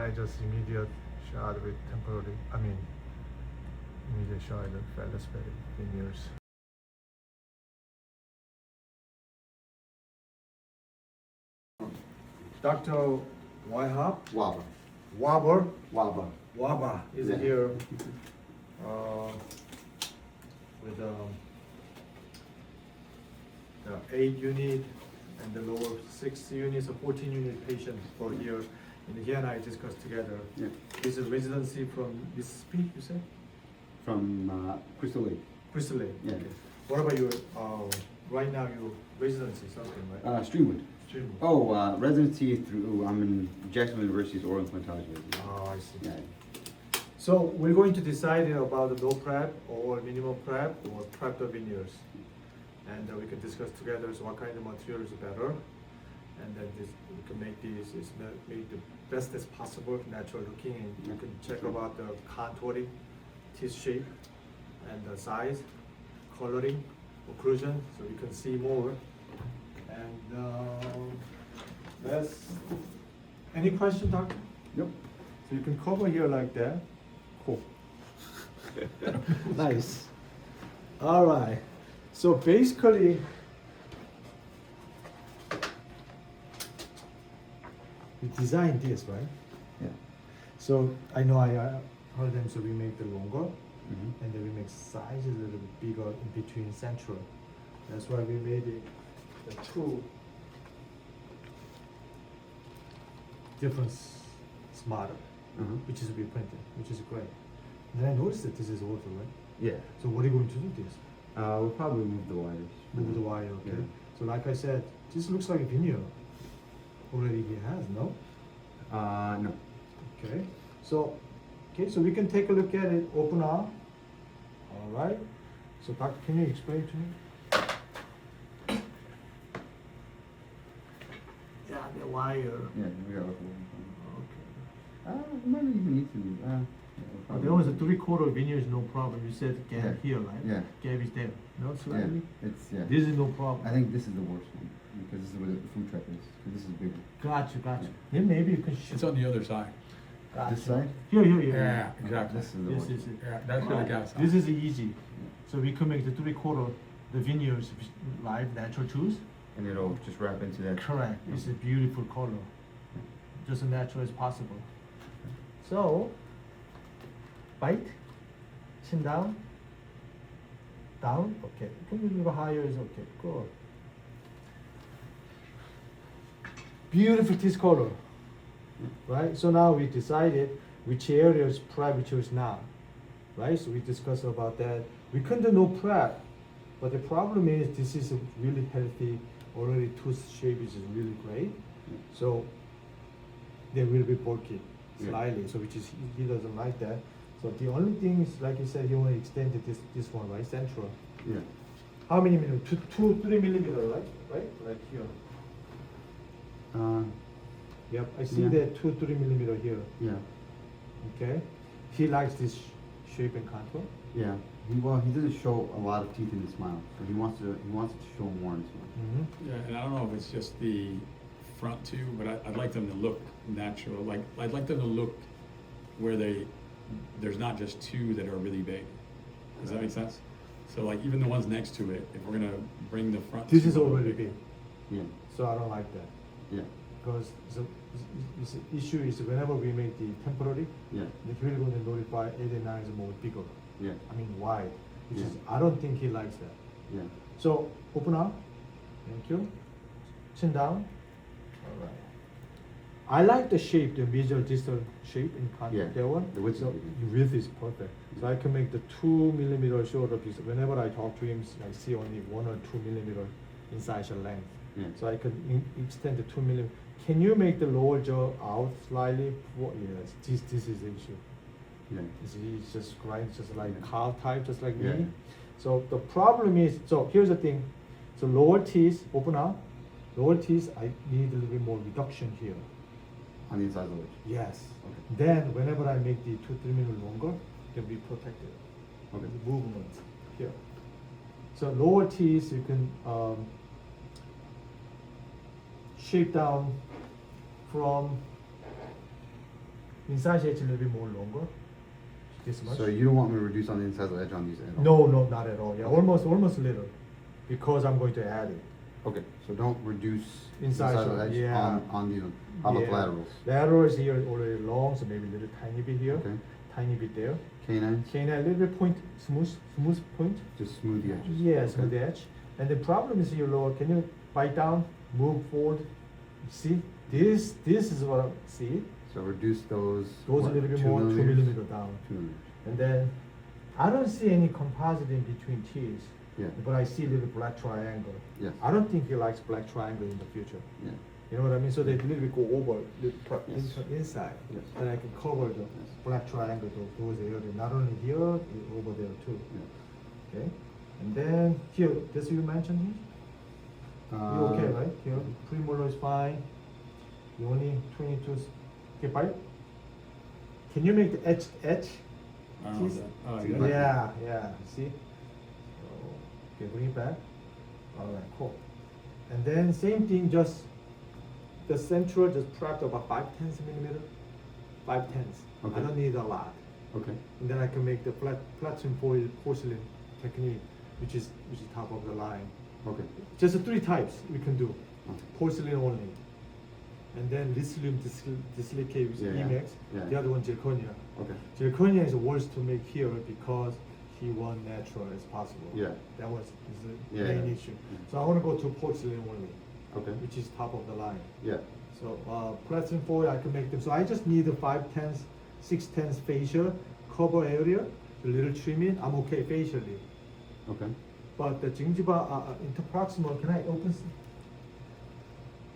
I just immediate shot with temporary, immediate shot with feldspathic veneers. Dr. Wahaba, Wahaba is here with the 8 unit and the lower 6 units or 14 unit patients for here. And he and I discussed together. Yeah. This is residency from Mississippi, you said? From Crystal Lake. Crystal Lake. Yeah. Okay. What about your right now your residency something, right? Streamwood. Streamwood. Oh, residency through, I'm in Jacksonville University's oral implantology residency. Oh, I see. Yeah. So we're going to decide about the no prep or minimum prep or prep the veneers. And we can discuss together so what kind of material is better. And then we can make these make the best as possible, natural looking, and you can check about the contouring, teeth shape, and the size, coloring, occlusion, so you can see more. And that's any question, doctor? Nope. So you can cover here like that. Cool. Nice. All right. So basically, we designed this, right? Yeah. So I know I heard them, so we make the longer, Mm-hmm. and then we make sizes a little bit bigger in between central. That's why we made it the two different smarter, Uh-huh. which is reprinted, which is great. And then I noticed that this is auto, right? Yeah. So what are you going to do this? We'll probably move the wires. Move the wire, okay? Yeah. So like I said, this looks like a veneer. Already he has, no? No. Okay. So we can take a look at it, open up. All right. So doctor, can you explain to me? Yeah, the wire. Yeah, we got it. Okay. We might even need to. Oh, there was a 3/4 veneer is no problem. You said gap Yeah. here, right? Yeah. Gap is there. No, Yeah, slightly. it's. This is no problem. I think this is the worst one because this is where the food truck is. 'Cause this is bigger. Gotcha. Then maybe you can shift. It's on the other side. Gotcha. This side? Here. Yeah, exactly. This is the This worst. is it. Yeah, that's where the gap's This on. is easy. So we can make the 3/4 the veneers live natural tooth. And it'll just wrap into that. Correct. It's a beautiful color, just as natural as possible. So bite, chin down, down. Okay. Can you a little higher? Is okay. Good. Beautiful teeth color. Right. So now we decided which areas prep, which is not. Right. So we discussed about that. We couldn't do no prep, but the problem is this is a really healthy. Already tooth shape is really great. So they will be bulky Yeah. slightly. So which is he doesn't like that. So the only thing is, like you said, you want to extend this one, right? Central. Yeah. How many millimeter? 3 millimeter, right? Right? Like here. Yep. I see Yeah. that 3 millimeter here. Yeah. Okay. He likes this shape and contour. Yeah. He doesn't show a lot of teeth in the smile, but he wants it to show more in the smile. Mm-hmm. Yeah, and I don't know if it's just the front two, but I'd like them to look natural. Like, I'd like them to look where there's not just two that are really big. Does that make sense? So like even the ones next to it, if we're gonna bring the front. This two is a little already bigger. big. Yeah. So I don't like that. Yeah. Because the issue is whenever we make the temporary, Yeah. the really going to notify 8 and 9 is more bigger. Yeah. I mean wide. Which is Yeah. I don't think he likes that. Yeah. So open up. Thank you. Chin down. All right. I like the shape, the visual distal shape in contact. Yeah, That one. the width is So good. the width is perfect. So I can make the 2 millimeter shorter piece. Whenever I talk to him, I see only 1 or 2 millimeter incisor length. Yeah. So I can extend the 2 millimeter. Can you make the lower jaw out slightly? Yes, this is the issue. Yeah. He's just grind, just like cow type, just like Yeah. me. So the problem is, so here's the thing. So lower teeth, open up. Lower teeth, I need a little bit more reduction here. On the inside of the ledge. Yes. Okay. Then whenever I make the 2-3 millimeter longer, it can be protected. Okay. The movement here. So lower teeth, you can shape down from Inside edge a little bit more longer. This much. So you don't want me to reduce on the inside edge on these at all? No, no, not at all. Yeah, almost a little, because I'm going to add it. Okay, so don't reduce Inside the edge, edge yeah. on these. How about Yeah. laterals? Lateral is here already long, so maybe a little tiny bit here, Okay. tiny bit there. Canines? Can I a little bit point, smooth point? Just smooth the edges. Yeah, Okay. smooth edge. And the problem is here, Lord, can you bite down, move forward? See, this is what I see. So reduce those. Goes a what, little bit 2 more, 2 millimeters? millimeter down. 2 millimeters. And then, I don't see any composite in between teeth, Yeah. but I see a little black triangle. Yes. I don't think he likes black triangle in the future. Yeah. You know what I mean? So they a little bit go over the Yes. inside, Yes. and I can cover the Yes. black triangle those areas, not only here, over there too. Yeah. Okay, and then here, this you mentioned here. You okay, right? Here, premolar is fine. You only 22. Okay, bite. Can you make the edge? I don't know Teeth? that. Oh, Yeah. Yeah, yeah. See. So, okay, bring it back. All right, cool. And then same thing, just the central just prepped about 5/10 millimeter. 5/10. Okay. I don't need a lot. Okay. And then I can make the platinum foil porcelain technique, which is top of the line. Okay. Just the 3 types we can do. Okay. Porcelain only. And then lithium silicate with Yeah, yeah. Emax. Yeah. The other one zirconia. Okay. Zirconia is worse to make here because he want natural as possible. Yeah. That was the Yeah, main yeah. issue. Yeah. So I want to go to porcelain only, Okay. which is top of the line. Yeah. So platinum foil I can make them. So I just need the 5/10, 6/10 facial cover area, a little trimming. I'm okay facially. Okay. But the gingiva interproximal, can I open?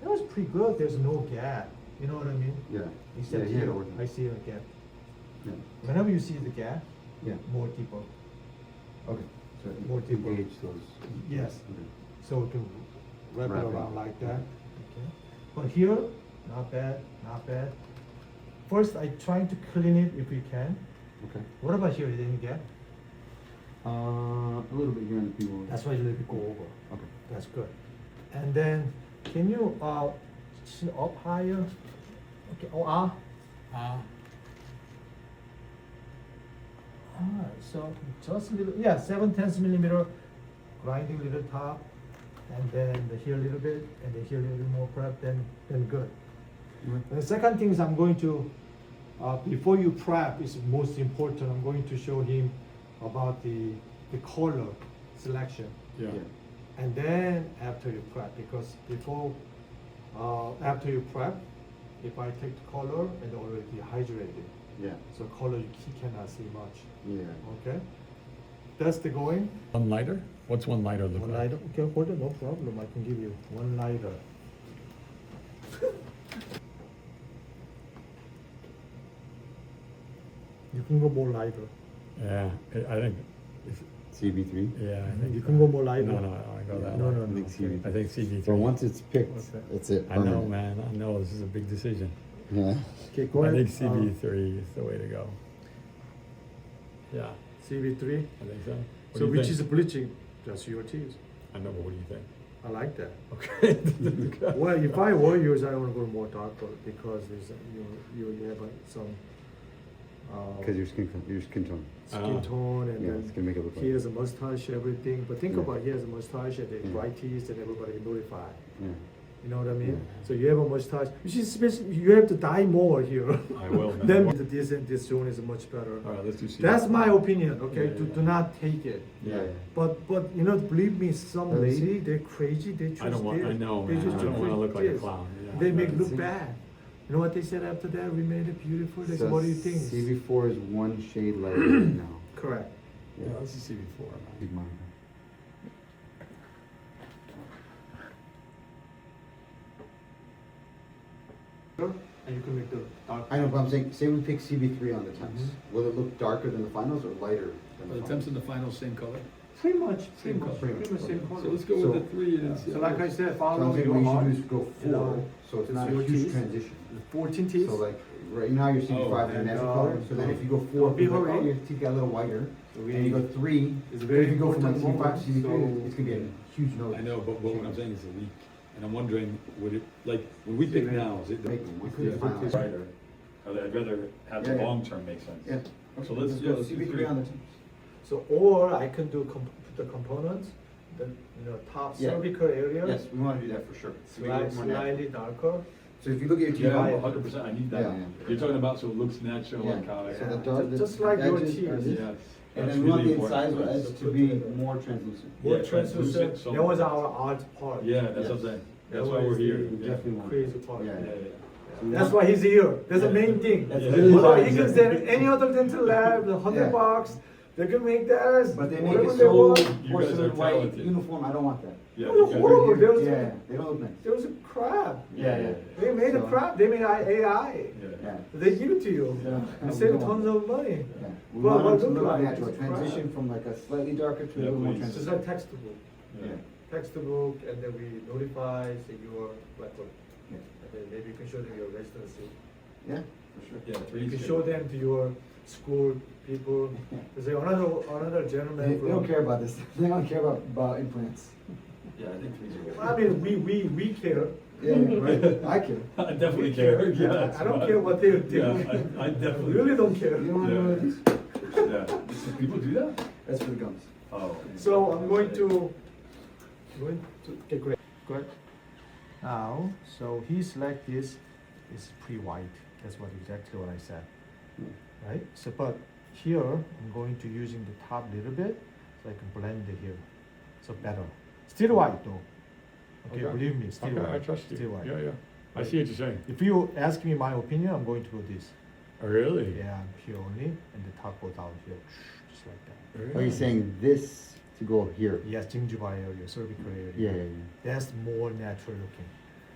That was pretty good. There's no gap. You know what I mean? Yeah. Except yeah, here, yeah. I see a gap. Yeah. Whenever you see the gap, Yeah. more deeper. Okay. So More deeper. engage those. Yes. Okay. So we can wrap Wrap it it. around like that. Okay. But here, not bad, not bad. First, I trying to clean it if we can. Okay. What about here? Is there any gap? A little bit here in the people. That's why you let it go over. Okay. That's good. And then, can you chin up higher? Okay. Oh, Alright, so just a little, yeah, 7/10 millimeter, grinding little top, and then here a little bit, and then here a little bit more prep, then good. Okay. And the second thing is I'm going to, before you prep is most important, I'm going to show him about the color selection. Yeah. And then after you prep, because before, after you prep, if I take the color and already dehydrated, Yeah. so color he cannot see much. Yeah. Okay, that's the going. One lighter? What's one lighter look One like? lighter. Okay, hold it. No problem. I can give you one lighter. You can go more lighter. Yeah, I think, if- CB3. yeah, I think. You can go more lighter. No, I go that No, way. no, I no. think CB3. I think CB3. But once it's picked, Okay. it's it. I know, permanent. man, I know, this is a big decision. Yeah. Okay, go I ahead. think CB3 is the way to go. Yeah, CV3. I think so. What do So you which think? is bleaching? Just your teeth. I know, but what do you think? I like that. Okay. Well, if I were yours, I want to go more darker because there's you have some Because your skin tone. skin Ah. tone and Yeah, then it's gonna make it look like. he has a mustache, everything. But think Yeah. about he has a mustache and the Yeah. bright teeth and everybody can notify. Yeah. You know what I mean? Yeah. So you have a mustache, which is especially you have to dye more here. I will, man. Then this zone is much better. All right, let's do CB3. That's my opinion. Okay, Yeah, yeah. do not take it. Yeah. But you know, believe me, some Let's see. lady they're crazy. They choose I don't want, this. I know, They man, just I don't wanna choose look like a this. clown, yeah. They make Let's look see. bad. You know what they said after that? We made it beautiful. They said, So what do you think? CB4 is one shade lighter right now. Correct. Yeah, this is CB4, man. Big monitor. And you can make the dark. I know, but I'm saying, say we pick CB3 on the temps. Mhm. Will it look darker than the finals or lighter than Are the the temps finals? in the final same color? Pretty much, Same color. pretty much same color. So let's go So- with the 3 and see. So how like it I goes. said, So I'm follow saying your what you heart. should do is go You know, 4, so it's it's not a your huge teeth. transition. 14 teeth. So like, right now you're CB5 Oh, is a and, natural uh, color, so then if you go 4, don't be it's like, oh, hurried. your teeth got a little whiter. So we And you go 3, it's if very you go from like important CB5 to CB3, moment, it's gonna be a huge nose. I know, but what I'm saying is a leak, and I'm wondering, would it, like, when we pick now, is it? Make them, You what's could the put final? this- Brighter. I'd rather have the Yeah, yeah. long term make sense. Yeah. So let's go. let's See do if we three. agree on the terms. So, or I can do put the components, the, top Yeah. cervical area. Yes, we wanna do that for sure. So we get more natural. Slightly darker. So if you look at your teeth. Yeah, Yeah. 100%, I need that. Yeah, yeah. You're talking about so it looks natural, Yeah. like how I. So Yeah. the dark- Just the like your edges teeth. are this. Yes. And That's then we want really the incisor important. edge to be more translucent. More Yeah, translucent. translucent, so- That was our art part. Yeah, that's Yes. what I'm saying. That That's why was we're here. the Yeah. Definitely want crazy that. part. Yeah, Yeah, yeah. yeah. So we That's want- why he's here. That's the Yeah. main thing. That's Yeah. really Whether why he he's can here. send any other dental lab, the $100, they can make that. But they make whatever it they so want. You guys porcelain are white, talented. uniform, I don't want that. Yeah, It was you guys are horrible. here. There was Yeah, they don't look nice. There was a crab. Yeah, yeah. They made a So- crab. They made AI. Yeah. Yeah. They give it to you. Yeah. You We save don't tons want of money. Yeah. We Well, want what them to look look like? natural, It's a crab. transition from like a slightly darker to a Yeah, little more please. Just translucent. like textbook. Yeah. Textbook, and then we notify say you are record. Yeah. And then maybe you can show them your residency. Yeah, for sure. Yeah, three You can is show good. them to your school people. They say another gentleman. They don't from- care about this. They don't care about implants. Yeah, I think three's good. I mean, we care. Yeah, right. I care. I definitely We care. Yeah, that's I don't fine. care what they do. Yeah, I definitely. really don't care. You don't want to know this? Yeah. Do people do that? That's for the gums. Oh. So I'm going to okay, great. Good. Now, so he's like this. It's pretty white. That's what exactly what I said. Right. So, but here I'm going to using the top a little bit, so I can blend it here. So better. Still white though. Okay, Okay. believe me, still Okay, white. I trust you. Still white. Yeah, yeah. I see what you're saying. If you ask me my opinion, I'm going to do this. Oh, really? Yeah, here only, and the top goes out here, just like that. Really? Are you saying this to go here? Yes, gingiva area, cervical area. Yeah, yeah, That's more natural looking.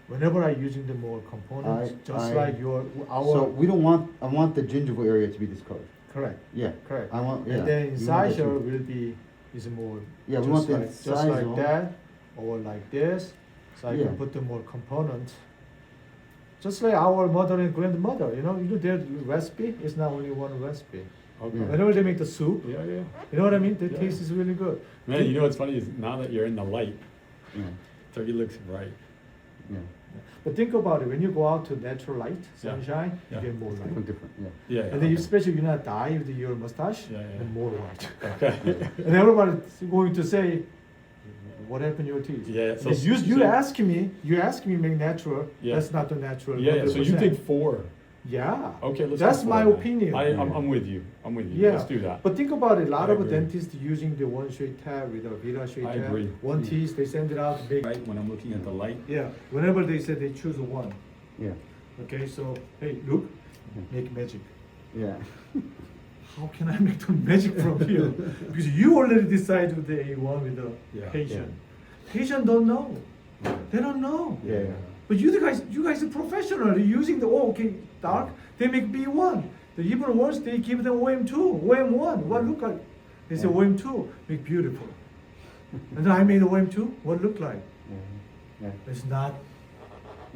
Whenever I using the more components, just I- like our So we don't want, I want the gingival area to be this color. correct, Yeah. correct. I want, yeah. And then we want that incisor to- will be is more Yeah, we just want the like, just incisor. like that or like this, so I Yeah. can put the more components. Just like our mother and grandmother, you know their recipe is not only one recipe. Okay. Yeah. Whenever they make the soup, Yeah, yeah. you know what I mean? The Yeah. taste is really good. Man, you know what's funny is now that you're in the light, Yeah, turkey looks bright. yeah. But think about it, when you go out to natural light, sunshine, Yeah. you get more Something light. different, yeah. Yeah. And then especially you're not dye with your mustache, Yeah, yeah. and more white. Okay. And everybody's going to say, what happened to your teeth? Yeah, so- Because you so- ask me make natural, Yeah. that's not the natural. Yeah, yeah, so you 100%. think four. Yeah. Okay, let's. That's go my for it then. opinion. I'm with you. I'm with you. Yeah. Let's do that. But think about it, a lot I of agree. dentists using the one straight tab with a Vira straight I tab. agree. One Yeah. teeth, they send it out to big. Right when I'm looking at the light. Yeah, whenever they say they choose one. Yeah, Okay, so, hey, look, Mm-hmm. make magic. yeah. How can I make the magic from here? Because you already decided with the A1 with the Yeah. patient. Patient don't know. They don't know. Yeah, yeah. But you guys are professional. You're using the okay dark. They make B1. The even worse, they give them OM2, OM1. What look like? They say Yeah. OM2, make beautiful. And then I made OM2. What look like? Yeah, It's not.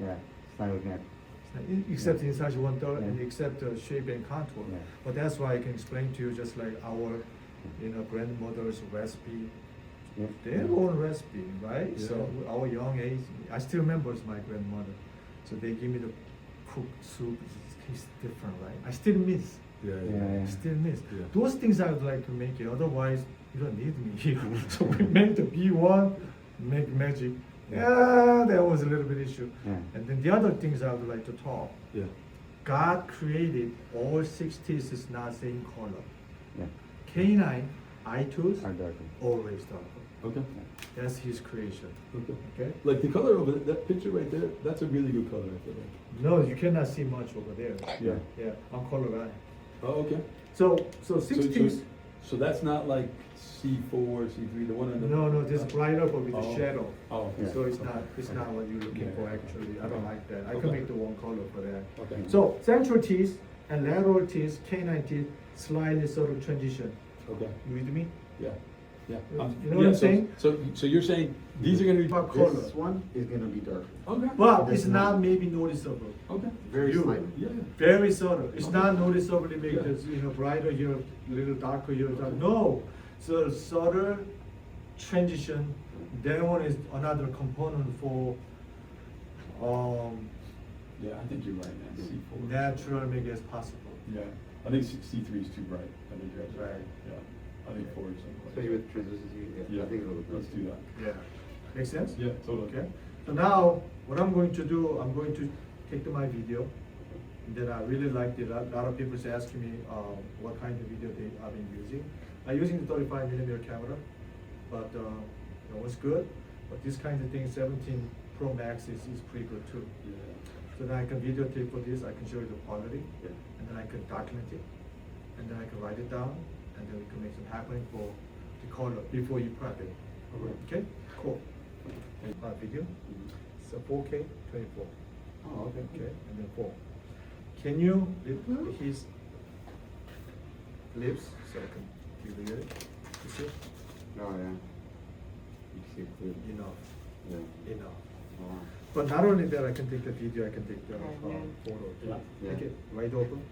yeah. It's not looking at, Except inside one third, and Yeah. except the shape and contour. Yeah. But that's why I can explain to you just like our, grandmother's recipe. yeah. Their own recipe, right? Yeah. So our young age, I still remember it's my grandmother. So they give me the cooked soup. It tastes different, right? I still miss. Yeah, Yeah, I still miss. Yeah. Those things I would like to make it. Otherwise, you don't need me here. So we make the B1, make magic. Yeah, that was a little bit issue. Yeah. And then the other things I would like to talk. Yeah. God created all 6 teeth is not same color. Yeah. Canine, eye tooth, Are darker. always darker. Okay. That's his creation. Okay. Okay? Like the color of that picture right there, that's a really good color, I feel like. No, you cannot see much over there. Yeah. Yeah, I'm color guy. Oh, okay. So 6 teeth. So that's not like C4, C3, the one in the. No, this brighter but with the Oh. shadow. Oh, Yeah. So it's not what you're looking Yeah. for actually. I don't like that. I can Okay. make the one color for that. okay. So central teeth and lateral teeth, canine teeth, slightly sort of transition. Okay, You with me? yeah, yeah. You know Yeah, what I'm so- saying? So you're saying these are gonna be. About color. This one is gonna be darker. Okay. But That's it's not not- maybe noticeable. Okay. Very You- slightly. Yeah, yeah. Very subtle. It's Okay. not noticeably make Yeah. this, brighter here, little darker here. No. So subtle transition. That one is another component for Yeah, I think you're right, man. C4. natural make it as possible. Yeah, I think C3 is too bright. I think you're Right. Yeah, I think 4 is. Especially with translucency, Yeah, I think it'll look let's good. do that. Yeah, make sense? Yeah, totally. Okay, so now what I'm going to do, I'm going to take my video that I really liked it. A lot of people is asking me what kind of video they have been using. I'm using the 35mm camera, but it was good. But this kind of thing, 17 Pro Max is pretty good too. Yeah. So then I can videotape for this, I can show you the quality, Yeah. and then I can document it, and then I can write it down, and then we can make some happening for the color before you prep it. Okay, cool. Video, so 4K, 24. Oh, okay. Okay, and then 4. Can you lift his lips so I can give it? You see? Oh, yeah. You can see it clearly. Enough, Yeah. enough. Wow. But not only that, I can take the video, I can take the Yeah. photo. Yeah. Make Yeah. it wide open.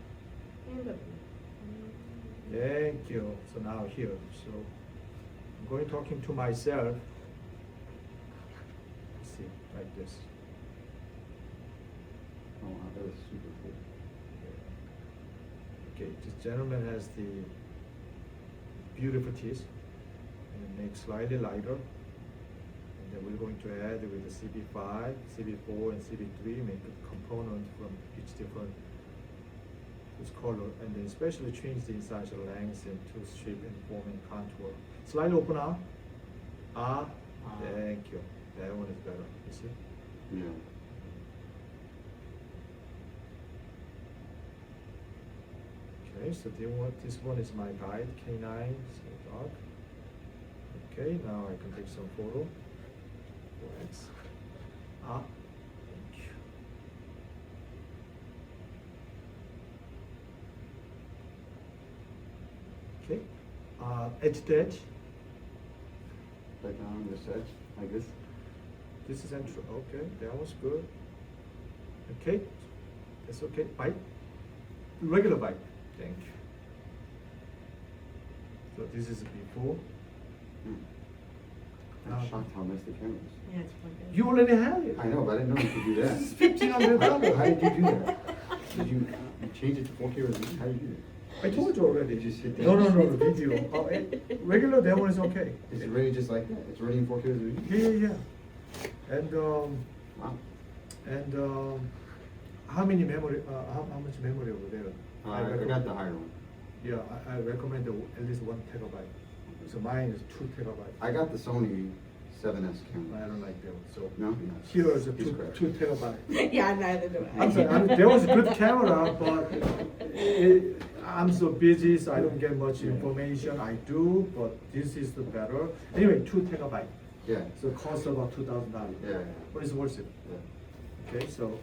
Thank you. So now here, so I'm going talking to myself. See, like this. Oh, wow, that was super cool. Okay, this gentleman has the beautiful teeth and it makes slightly lighter. And then we're going to add with the CB5, CB4, and CB3, make a component from each different tooth color, and then especially change the incisor length and tooth shape and form and contour. Slightly open up. Thank you. That one is better. You see? Yeah. Okay, so this one is my guide, K9, so dark. Okay, now I can take some photo. 4X. Thank you. Okay, edge to edge. Like on this edge, like this. This is intro. Okay, that was good. Okay, that's okay. Bite. Regular bite. Thank you. So this is before. I'm shocked how nice the camera is. Yeah, it's quite good. You already have it. I know, but I didn't know you could do that. This is $1,500. How did you do that? Did you change it to 4K resolution? How did you do that? I told you already. You just hit No, that? the video. Regular, that one is okay. It's already just like that. It's already in 4K resolution. Yeah. And Wow. how many memory? How much memory over there? I got the higher one. Yeah, I recommend at least 1 terabyte. So mine is 2 terabyte. I got the Sony 7S I camera. don't like that one. So No? here is a It's 2 crap. terabyte. Yeah, neither do I. I'm sorry, there was a good camera, but I'm so busy, so I don't get much information. I do, but this is the better. Anyway, 2 terabyte. Yeah. So it costs about $2,000. Yeah. But it's worth it. Yeah. Okay, so.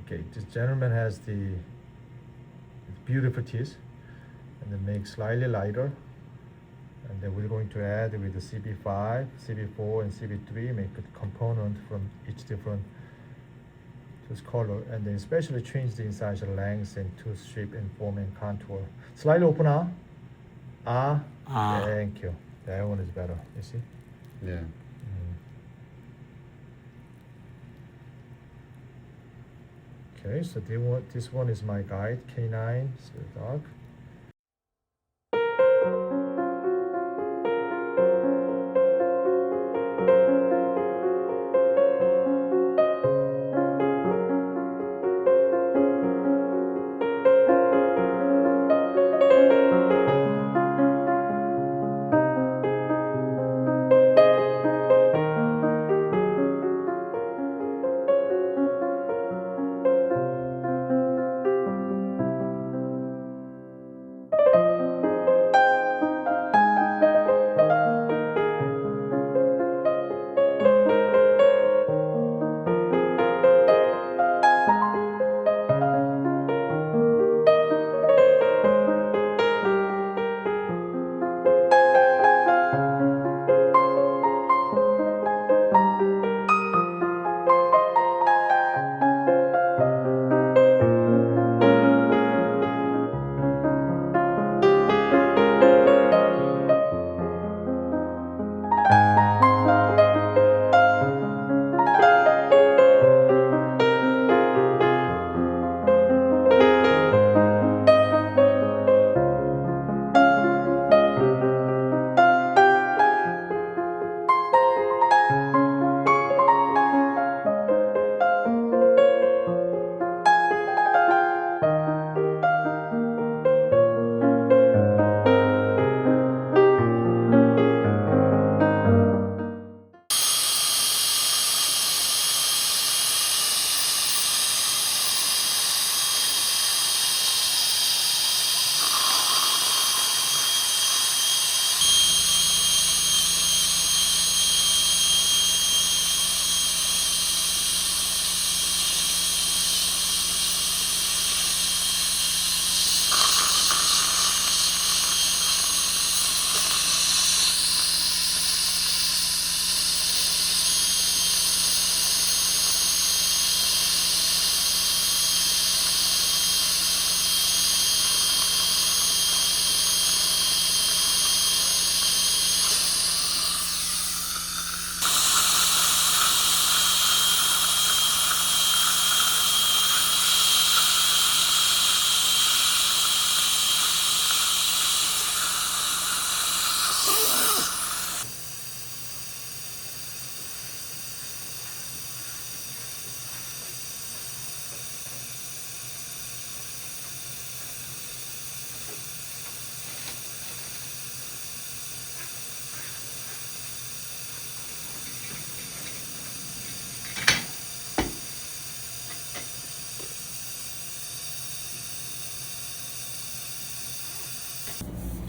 Okay, this gentleman has the beautiful teeth, and then make slightly lighter. And then we're going to add with the CB5, CB4, and CB3, make a component from each different tooth color, and then especially change the incisor length and tooth shape and form and contour. Slightly open up. Thank you. That one is better. You see? Yeah. Okay, so this one is my guide, K9, so dark.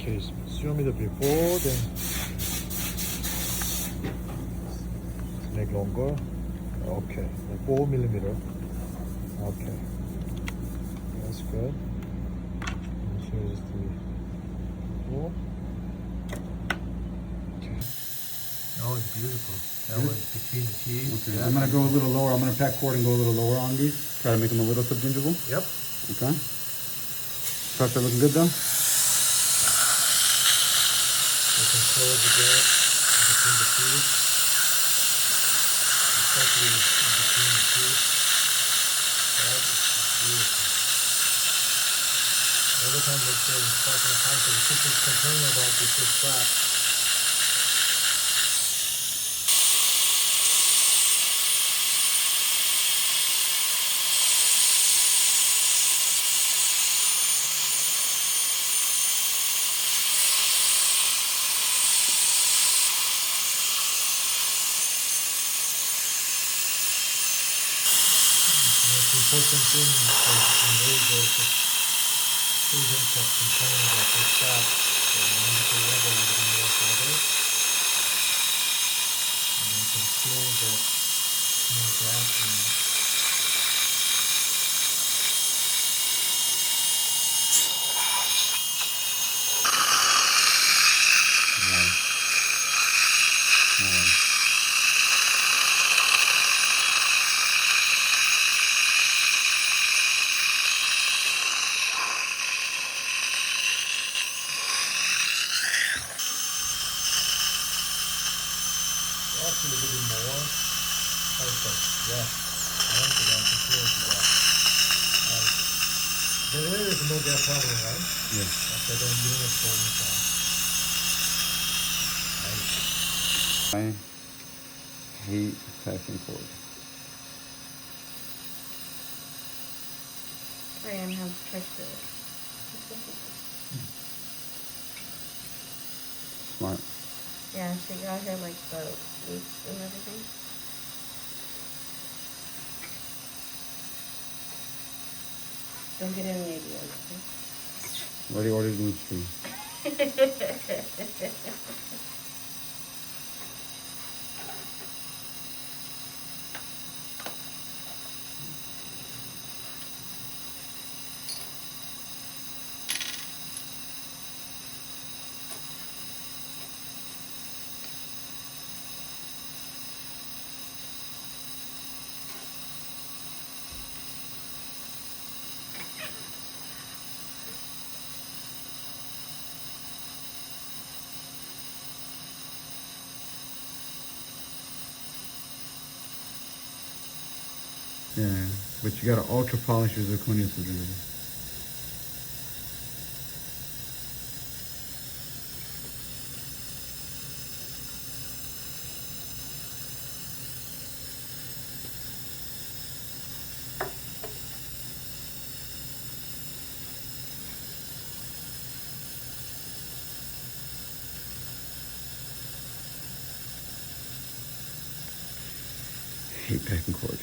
Okay, show me the before, then make longer. Okay, 4 millimeter. Okay, that's good. And here's the before. Okay. Oh, it's beautiful. That was between the teeth. Okay, Yeah. I'm gonna go a little lower. I'm gonna pack cord and go a little lower on these. Try to make them a little subgingival. Yep. Okay. Trucks are looking good though. You can close the gap between the teeth, especially in between the teeth. That is beautiful. Every time they say in Spartan Council, the people complain about this strap. The most important thing is in those patients have complained about this strap. So you need to rub a little bit more further. And then you can close that small gap. And actually a little bit more. Perfect. Yeah. I like it. I can close the gap. There is no gap problem, right? Yeah. Okay, then you don't have to go inside. Nice. I hate packing cord. I am have tricked it. Smart. Yeah, she got here like the loops and everything. Don't get any ideas, Already ordered new tree. okay? Yeah, but you gotta ultra polish your zirconia surgery. Hate packing cord.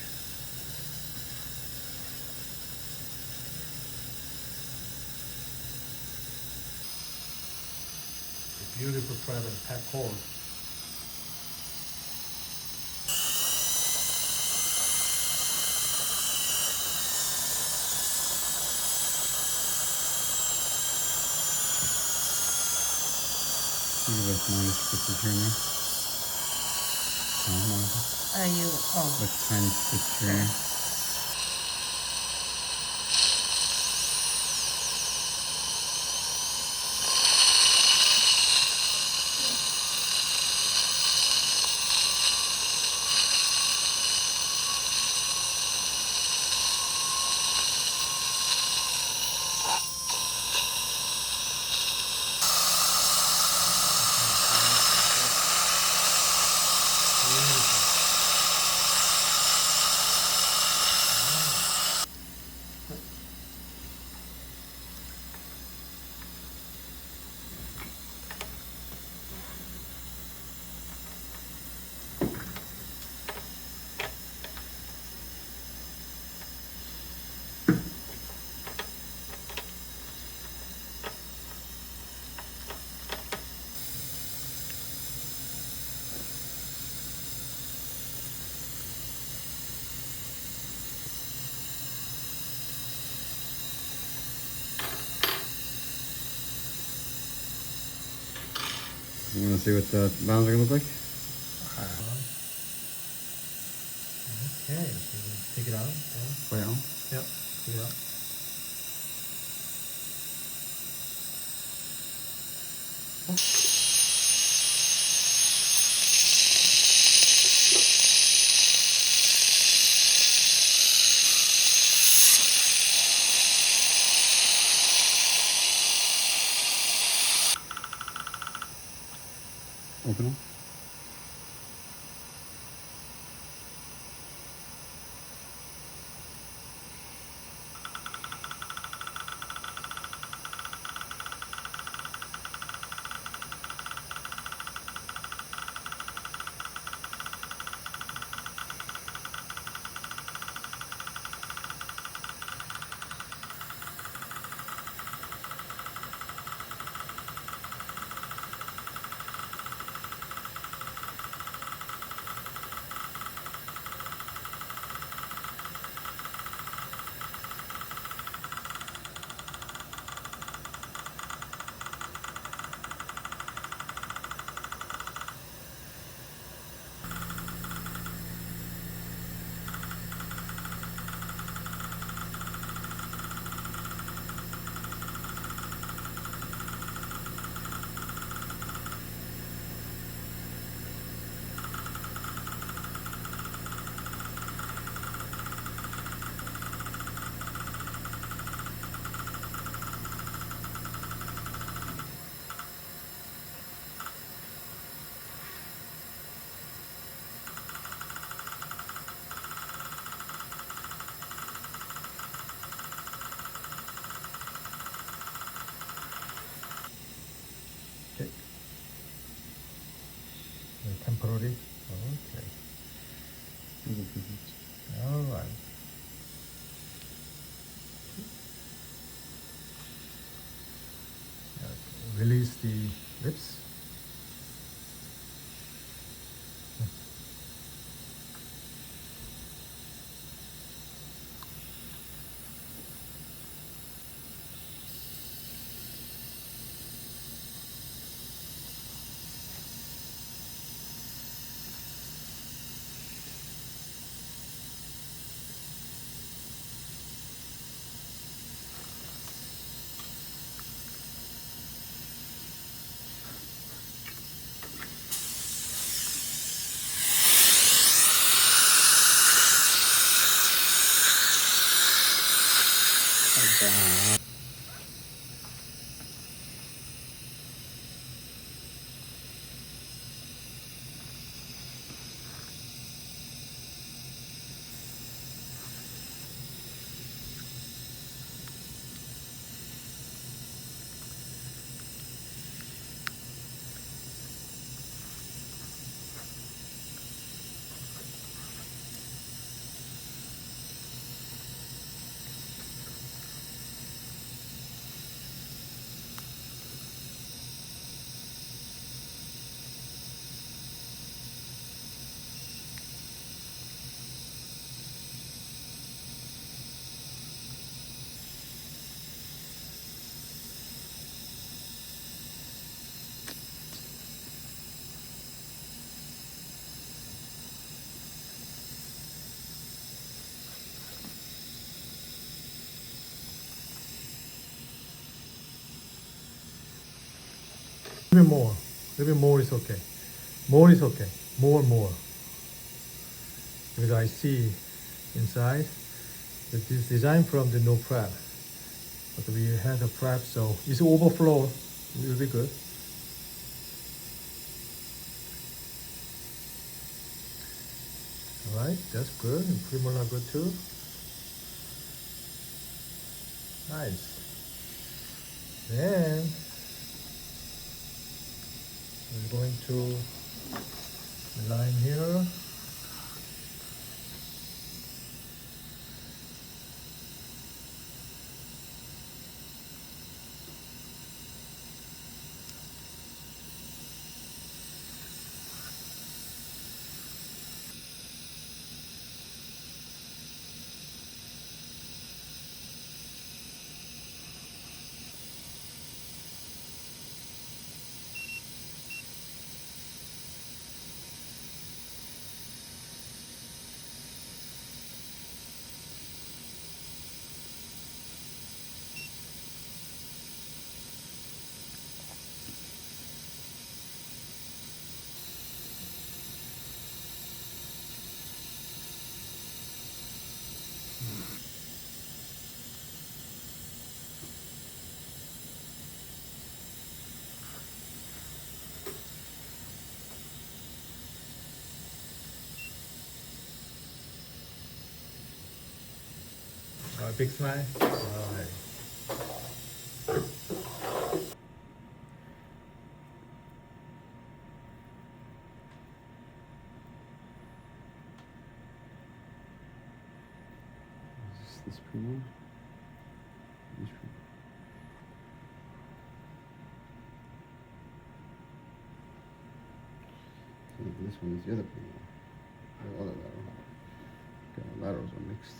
Beautiful private pack cord. Look at this minus stitches here now. Like tiny stitch here. You wanna see what the bounds are gonna look like? Okay, so you can take it out. Well, Yep, take it out. open them. Okay. Temporary. Okay. All right. Okay. Release the lips. A little bit more. A little bit more is okay. More is okay. More. Because I see inside that this design from the no prep. But we had a prep, so it's overflow. It will be good. Alright, that's good. And premolar good too. Nice. Then we're going to line here. Big smile. Alright. Is this premium? This premium. I think this one is the other premium. The other lateral. Okay, the laterals are mixed.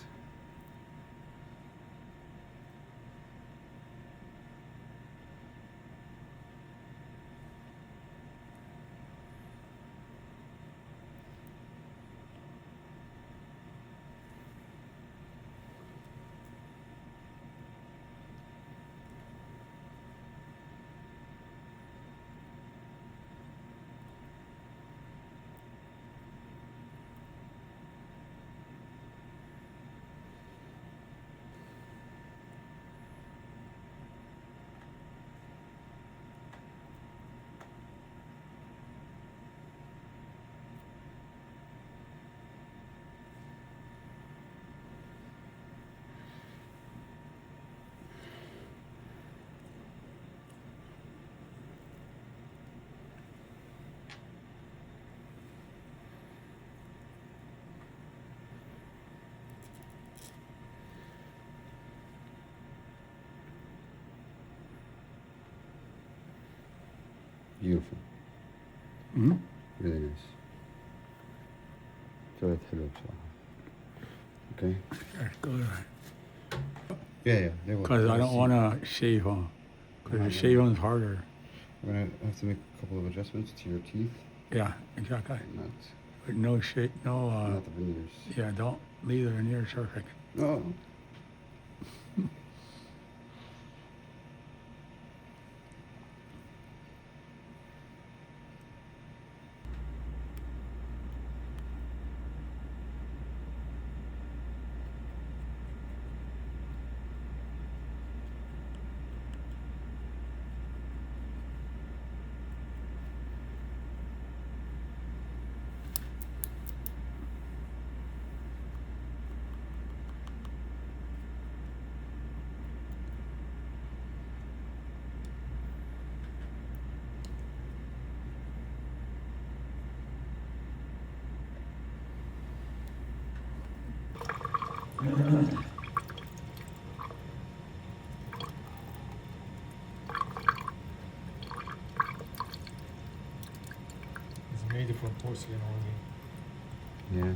Beautiful. Mm-hmm. Really nice. طلعت حلوة بصراحة. Okay. Yeah, they will. Because I don't See. want to shave on. Because No, the no. shave on's harder. We're gonna have to make a couple of adjustments to your teeth, Yeah, exactly. not But no shave, no, not the veneers. yeah, don't leave the veneer perfect. No. It's made from porcelain only. Yeah.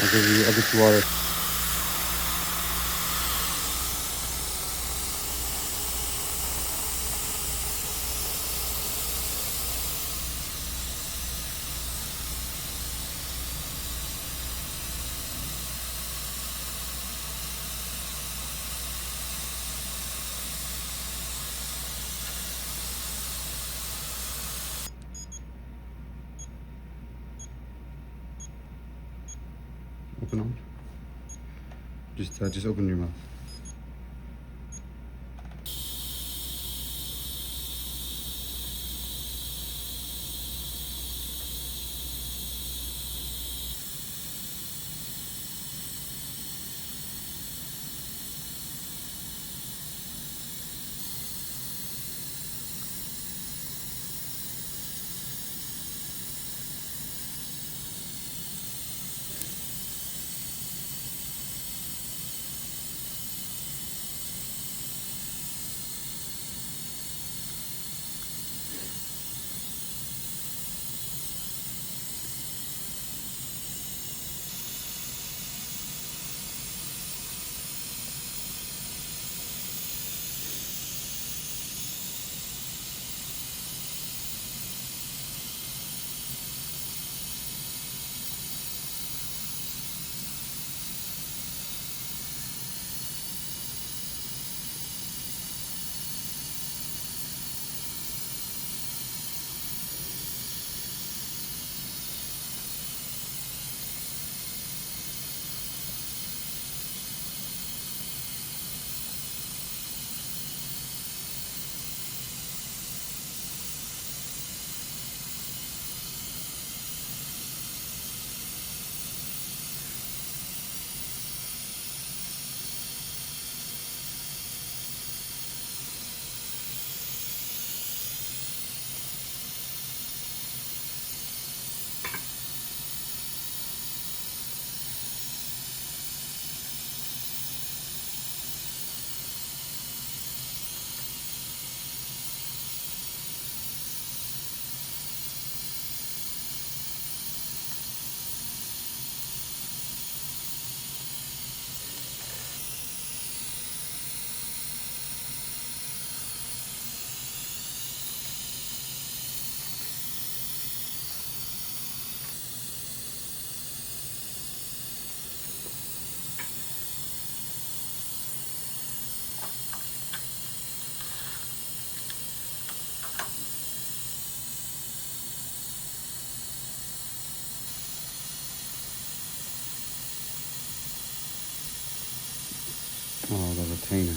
I'll get you water. Open on. Just open your mouth. Oh, the retainer.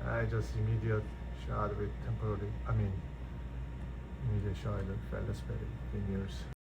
I just immediate shot with temporary, immediate shot with feather spray veneers.